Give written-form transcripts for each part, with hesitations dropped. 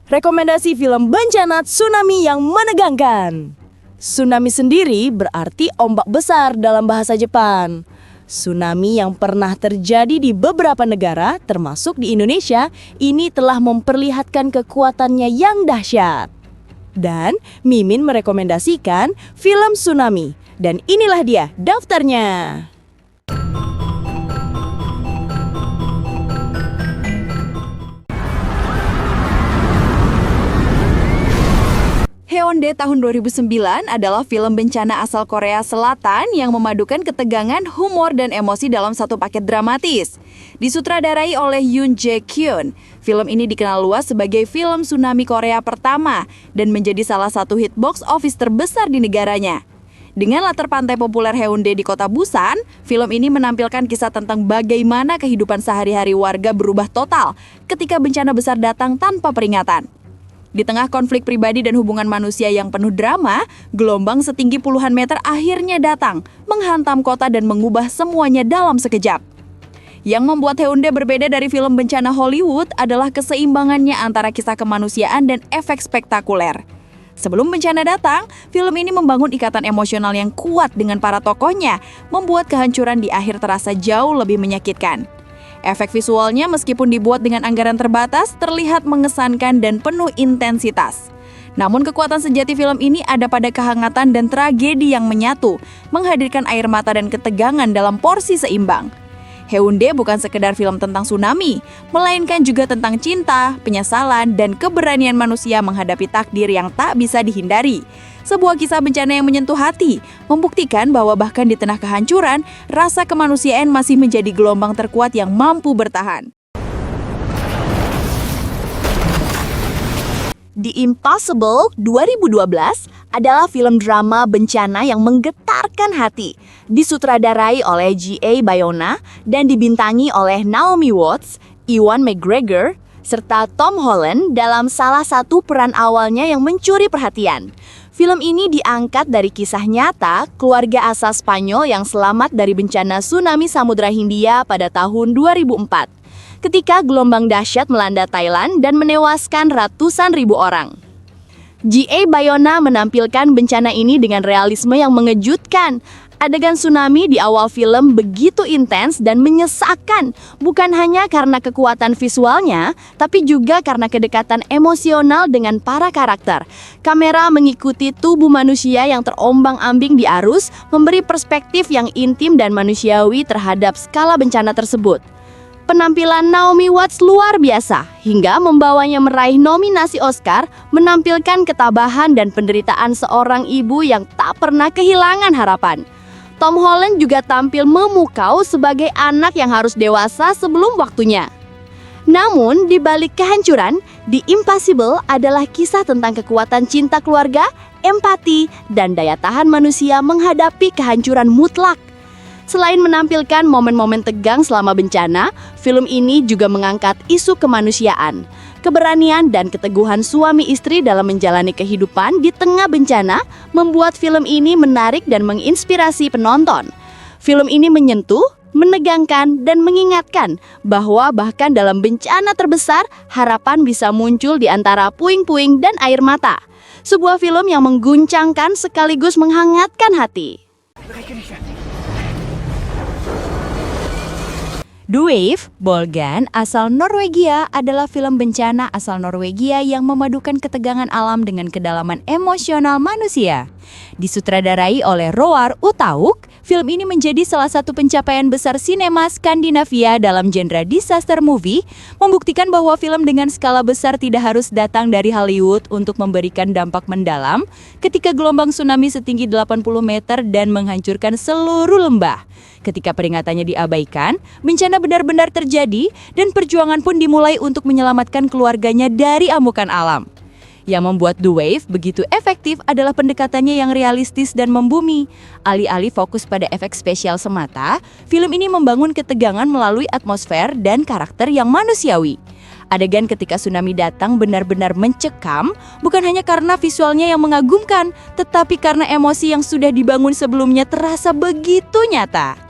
Rekomendasi film bencana tsunami yang menegangkan. Tsunami sendiri berarti ombak besar dalam bahasa Jepang. Tsunami yang pernah terjadi di beberapa negara, termasuk di Indonesia, ini telah memperlihatkan kekuatannya yang dahsyat. Dan Mimin merekomendasikan film Tsunami. Dan inilah dia daftarnya. Haeundae tahun 2009 adalah film bencana asal Korea Selatan yang memadukan ketegangan, humor, dan emosi dalam satu paket dramatis. Disutradarai oleh Yoon Jae-kyun, film ini dikenal luas sebagai film tsunami Korea pertama dan menjadi salah satu hit box office terbesar di negaranya. Dengan latar pantai populer Haeundae di kota Busan, film ini menampilkan kisah tentang bagaimana kehidupan sehari-hari warga berubah total ketika bencana besar datang tanpa peringatan. Di tengah konflik pribadi dan hubungan manusia yang penuh drama, gelombang setinggi puluhan meter akhirnya datang, menghantam kota dan mengubah semuanya dalam sekejap. Yang membuat Haeundae berbeda dari film bencana Hollywood adalah keseimbangannya antara kisah kemanusiaan dan efek spektakuler. Sebelum bencana datang, film ini membangun ikatan emosional yang kuat dengan para tokohnya, membuat kehancuran di akhir terasa jauh lebih menyakitkan. Efek visualnya meskipun dibuat dengan anggaran terbatas, terlihat mengesankan dan penuh intensitas. Namun kekuatan sejati film ini ada pada kehangatan dan tragedi yang menyatu, menghadirkan air mata dan ketegangan dalam porsi seimbang. Haeundae bukan sekedar film tentang tsunami, melainkan juga tentang cinta, penyesalan, dan keberanian manusia menghadapi takdir yang tak bisa dihindari. Sebuah kisah bencana yang menyentuh hati, membuktikan bahwa bahkan di tengah kehancuran, rasa kemanusiaan masih menjadi gelombang terkuat yang mampu bertahan. The Impossible 2012 adalah film drama bencana yang menggetarkan hati. Disutradarai oleh G.A. Bayona dan dibintangi oleh Naomi Watts, Ewan McGregor, serta Tom Holland dalam salah satu peran awalnya yang mencuri perhatian. Film ini diangkat dari kisah nyata keluarga asal Spanyol yang selamat dari bencana tsunami Samudra Hindia pada tahun 2004. Ketika gelombang dahsyat melanda Thailand dan menewaskan ratusan ribu orang. G.A. Bayona menampilkan bencana ini dengan realisme yang mengejutkan. Adegan tsunami di awal film begitu intens dan menyesakkan, bukan hanya karena kekuatan visualnya, tapi juga karena kedekatan emosional dengan para karakter. Kamera mengikuti tubuh manusia yang terombang-ambing di arus, memberi perspektif yang intim dan manusiawi terhadap skala bencana tersebut. Penampilan Naomi Watts luar biasa, hingga membawanya meraih nominasi Oscar, menampilkan ketabahan dan penderitaan seorang ibu yang tak pernah kehilangan harapan. Tom Holland juga tampil memukau sebagai anak yang harus dewasa sebelum waktunya. Namun, di balik kehancuran, The Impossible adalah kisah tentang kekuatan cinta keluarga, empati, dan daya tahan manusia menghadapi kehancuran mutlak. Selain menampilkan momen-momen tegang selama bencana, film ini juga mengangkat isu kemanusiaan, keberanian dan keteguhan suami istri dalam menjalani kehidupan di tengah bencana, membuat film ini menarik dan menginspirasi penonton. Film ini menyentuh, menegangkan, dan mengingatkan bahwa bahkan dalam bencana terbesar, harapan bisa muncul di antara puing-puing dan air mata. Sebuah film yang mengguncangkan sekaligus menghangatkan hati. The Wave, Bolgan, asal Norwegia adalah film bencana asal Norwegia yang memadukan ketegangan alam dengan kedalaman emosional manusia. Disutradarai oleh Roar Utauk, film ini menjadi salah satu pencapaian besar sinema Skandinavia dalam genre disaster movie, membuktikan bahwa film dengan skala besar tidak harus datang dari Hollywood untuk memberikan dampak mendalam ketika gelombang tsunami setinggi 80 meter dan menghancurkan seluruh lembah. Ketika peringatannya diabaikan, bencana benar-benar terjadi dan perjuangan pun dimulai untuk menyelamatkan keluarganya dari amukan alam. Yang membuat The Wave begitu efektif adalah pendekatannya yang realistis dan membumi. Alih-alih fokus pada efek spesial semata, film ini membangun ketegangan melalui atmosfer dan karakter yang manusiawi. Adegan ketika tsunami datang benar-benar mencekam, bukan hanya karena visualnya yang mengagumkan, tetapi karena emosi yang sudah dibangun sebelumnya terasa begitu nyata.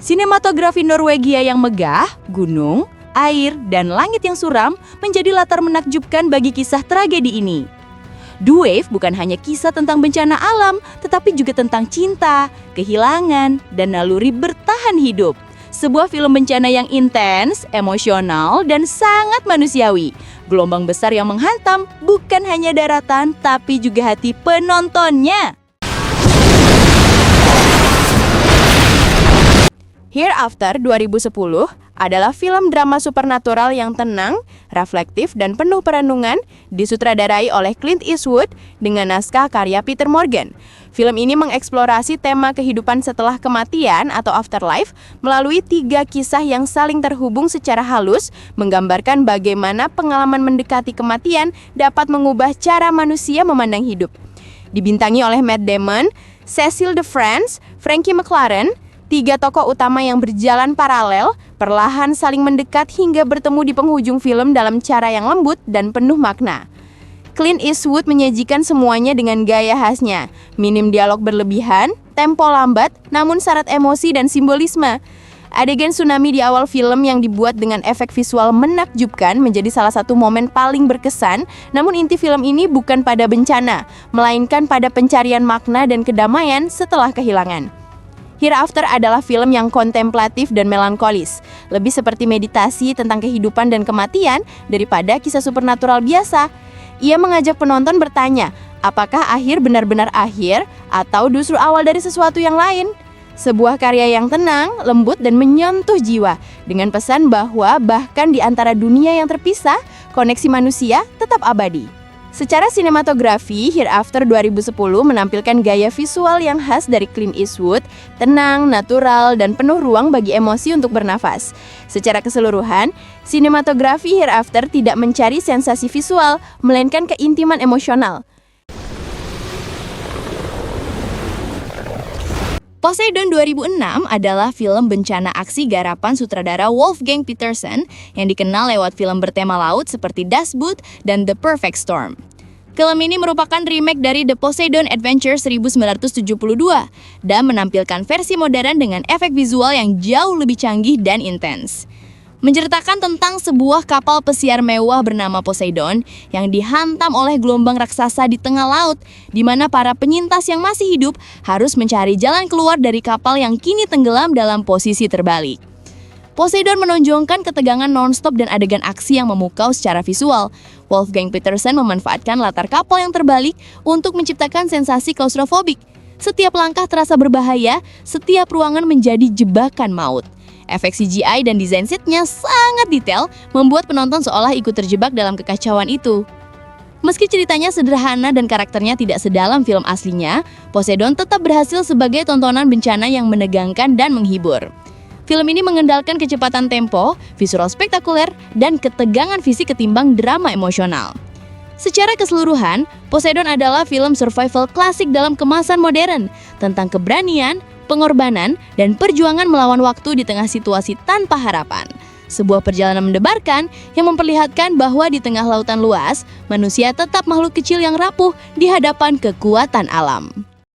Sinematografi Norwegia yang megah, gunung, air, dan langit yang suram menjadi latar menakjubkan bagi kisah tragedi ini. The Wave bukan hanya kisah tentang bencana alam, tetapi juga tentang cinta, kehilangan, dan naluri bertahan hidup. Sebuah film bencana yang intens, emosional, dan sangat manusiawi. Gelombang besar yang menghantam bukan hanya daratan, tapi juga hati penontonnya. Hereafter 2010 adalah film drama supernatural yang tenang, reflektif, dan penuh perenungan, disutradarai oleh Clint Eastwood dengan naskah karya Peter Morgan. Film ini mengeksplorasi tema kehidupan setelah kematian atau afterlife melalui 3 kisah yang saling terhubung secara halus, menggambarkan bagaimana pengalaman mendekati kematian dapat mengubah cara manusia memandang hidup. Dibintangi oleh Matt Damon, Cecil DeFrance, Frankie McLaren, 3 tokoh utama yang berjalan paralel, perlahan saling mendekat hingga bertemu di penghujung film dalam cara yang lembut dan penuh makna. Clint Eastwood menyajikan semuanya dengan gaya khasnya, minim dialog berlebihan, tempo lambat, namun syarat emosi dan simbolisme. Adegan tsunami di awal film yang dibuat dengan efek visual menakjubkan menjadi salah satu momen paling berkesan, namun inti film ini bukan pada bencana, melainkan pada pencarian makna dan kedamaian setelah kehilangan. Hereafter adalah film yang kontemplatif dan melankolis, lebih seperti meditasi tentang kehidupan dan kematian daripada kisah supernatural biasa. Ia mengajak penonton bertanya, apakah akhir benar-benar akhir atau justru awal dari sesuatu yang lain? Sebuah karya yang tenang, lembut, dan menyentuh jiwa, dengan pesan bahwa bahkan di antara dunia yang terpisah, koneksi manusia tetap abadi. Secara sinematografi, Hereafter 2010 menampilkan gaya visual yang khas dari Clint Eastwood, tenang, natural, dan penuh ruang bagi emosi untuk bernafas. Secara keseluruhan, sinematografi Hereafter tidak mencari sensasi visual, melainkan keintiman emosional. Poseidon 2006 adalah film bencana aksi garapan sutradara Wolfgang Petersen yang dikenal lewat film bertema laut seperti Das Boot dan The Perfect Storm. Film ini merupakan remake dari The Poseidon Adventure 1972 dan menampilkan versi modern dengan efek visual yang jauh lebih canggih dan intens. Menceritakan tentang sebuah kapal pesiar mewah bernama Poseidon yang dihantam oleh gelombang raksasa di tengah laut, di mana para penyintas yang masih hidup harus mencari jalan keluar dari kapal yang kini tenggelam dalam posisi terbalik. Poseidon menonjolkan ketegangan non-stop dan adegan aksi yang memukau secara visual. Wolfgang Petersen memanfaatkan latar kapal yang terbalik untuk menciptakan sensasi klaustrofobik. Setiap langkah terasa berbahaya, setiap ruangan menjadi jebakan maut. Efek CGI dan desain setnya sangat detail, membuat penonton seolah ikut terjebak dalam kekacauan itu. Meski ceritanya sederhana dan karakternya tidak sedalam film aslinya, Poseidon tetap berhasil sebagai tontonan bencana yang menegangkan dan menghibur. Film ini mengendalikan kecepatan tempo, visual spektakuler, dan ketegangan fisik ketimbang drama emosional. Secara keseluruhan, Poseidon adalah film survival klasik dalam kemasan modern, tentang keberanian, pengorbanan, dan perjuangan melawan waktu di tengah situasi tanpa harapan. Sebuah perjalanan mendebarkan yang memperlihatkan bahwa di tengah lautan luas, manusia tetap makhluk kecil yang rapuh di hadapan kekuatan alam.